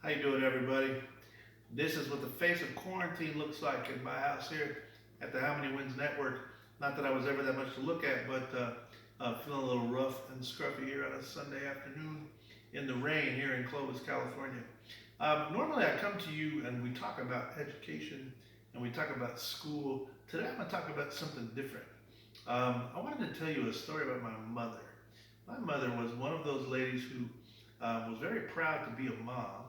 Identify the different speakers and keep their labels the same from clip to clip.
Speaker 1: How you doing, everybody? This is what the face of quarantine looks like in my house here at the How Many Wins Network. Not that I was ever that much to look at, but feeling a little rough and scruffy here on a Sunday afternoon in the rain here in Clovis, California. Normally, I come to you and we talk about education and we talk about school. Today, I'm going to talk about something different. I wanted to tell you a story about my mother. My mother was one of those ladies who was very proud to be a mom,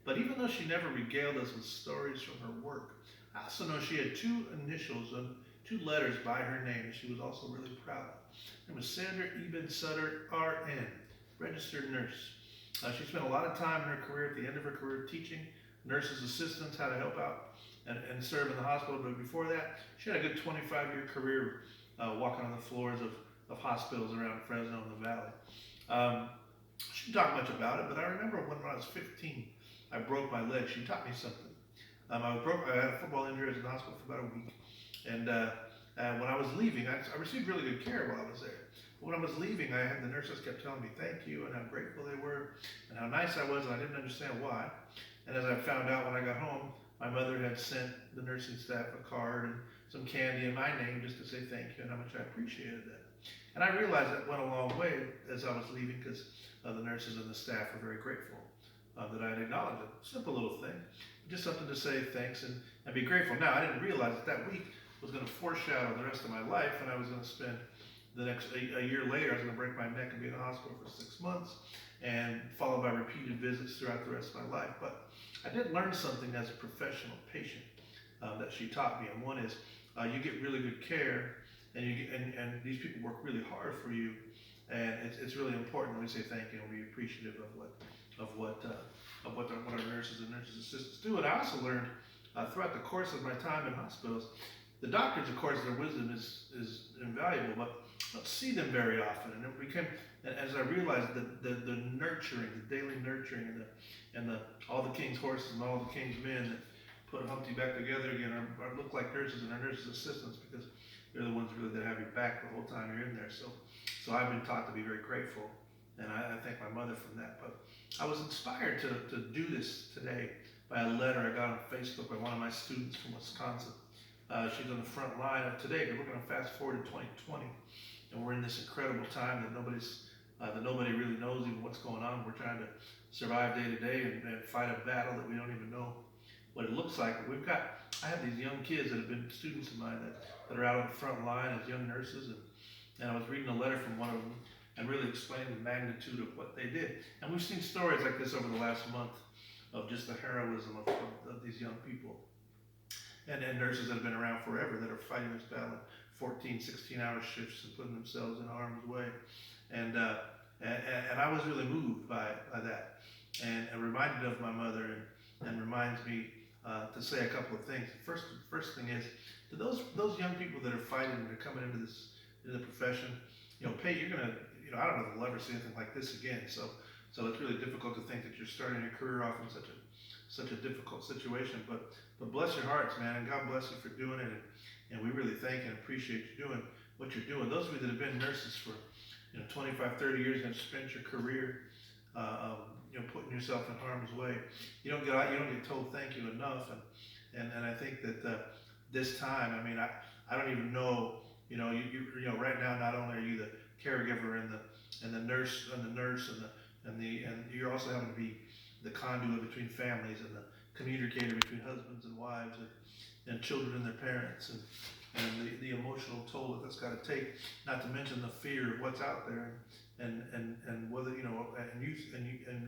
Speaker 1: but even though she never regaled us with stories from her work, I also know she had two initials and two letters by her name that she was also really proud of. Her name was Sandra Eben Sutter, RN, registered nurse. She spent a lot of time in her career, at the end of her career, teaching nurses' assistants how to help out and serve in the hospital. But before that, she had a good 25-year career walking on the floors of hospitals around Fresno and the Valley. Um, she didn't talk much about it, but I remember when I was 15, I broke my leg. She taught me something. I had a football injury. I was in the hospital for about a week. And when I was leaving, I received really good care while I was there. But when I was leaving, I had the nurses kept telling me thank you and how grateful they were and how nice I was, and I didn't understand why. And as I found out when I got home, my mother had sent the nursing staff a card and some candy in my name just to say thank you and how much I appreciated that. And I realized that went a long way as I was leaving because the nurses and the staff were very grateful that I had acknowledged it. Simple little thing, just something to say thanks and be grateful. Now, I didn't realize that week was going to foreshadow the rest of my life, and I was going to spend the next a year later, I was going to break my neck and be in the hospital for 6 months, and followed by repeated visits throughout the rest of my life. But I did learn something as a professional patient that she taught me, and one is you get really good care, and and these people work really hard for you, and it's really important when we say thank you and be appreciative of what our nurses and nurses assistants do. And I also learned throughout the course of my time in hospitals, the doctors, of course, their wisdom is invaluable, but I don't see them very often. And it became, as I realized, the nurturing, the daily nurturing, and all the king's horses and all the king's men that put Humpty back together again are look like nurses and our nurses assistants because they're the ones really that have your back the whole time you're in there. So I've been taught to be very grateful, and I thank my mother for that. But I was inspired to do this today by a letter I got on Facebook by one of my students from Wisconsin. She's on the front line of today. We're going to fast forward to 2020, and we're in this incredible time that nobody really knows even what's going on. We're trying to survive day to day and fight a battle that we don't even know what it looks like. But I have these young kids that have been students of mine that are out on the front line as young nurses, and I was reading a letter from one of them and really explaining the magnitude of what they did. And we've seen stories like this over the last month of just the heroism of these young people and nurses that have been around forever that are fighting this battle, 14, 16-hour shifts and putting themselves in harm's way. And I was really moved by that and reminded of my mother and reminds me to say a couple of things. First thing is, to those young people that are fighting and are coming into the profession, you're gonna, I don't know if we'll ever see anything like this again. So it's really difficult to think that you're starting your career off in such a difficult situation. But bless your hearts, man, and God bless you for doing it. And we really thank and appreciate you doing what you're doing. Those of you that have been nurses for 25, 30 years and spent your career, putting yourself in harm's way, you don't get told thank you enough. And I think that this time, I mean, I don't even know. Right now, not only are you the caregiver and the nurse and you're also having to be the conduit between families and the communicator between husbands and wives and children and their parents and the emotional toll that's got to take, not to mention the fear of what's out there and whether and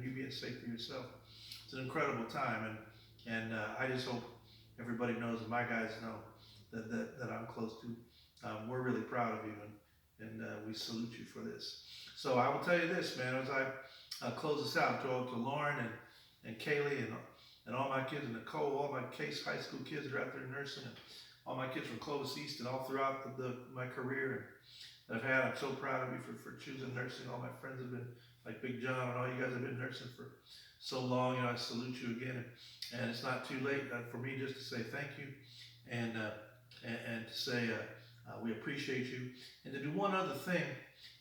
Speaker 1: you being safe for yourself. It's an incredible time, and I just hope everybody knows and my guys know that I'm close to. We're really proud of you, and we salute you for this. So I will tell you this, man, as I close this out, to Lauren and Kaylee and all my kids, and Nicole, all my Case High School kids that are out there nursing, and all my kids from Clovis East and all throughout my career that I've had. I'm so proud of you for choosing nursing. All my friends have been, like Big John, and all you guys have been nursing for so long. I salute you again, and it's not too late for me just to say thank you, and to say we appreciate you, and to do one other thing,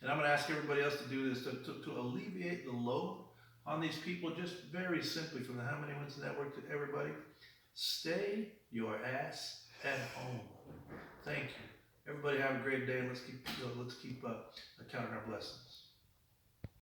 Speaker 1: and I'm going to ask everybody else to do this to alleviate the load on these people, just very simply from the How Many Wins Network to everybody, stay your ass at home. Thank you. Everybody have a great day. Let's keep counting our blessings.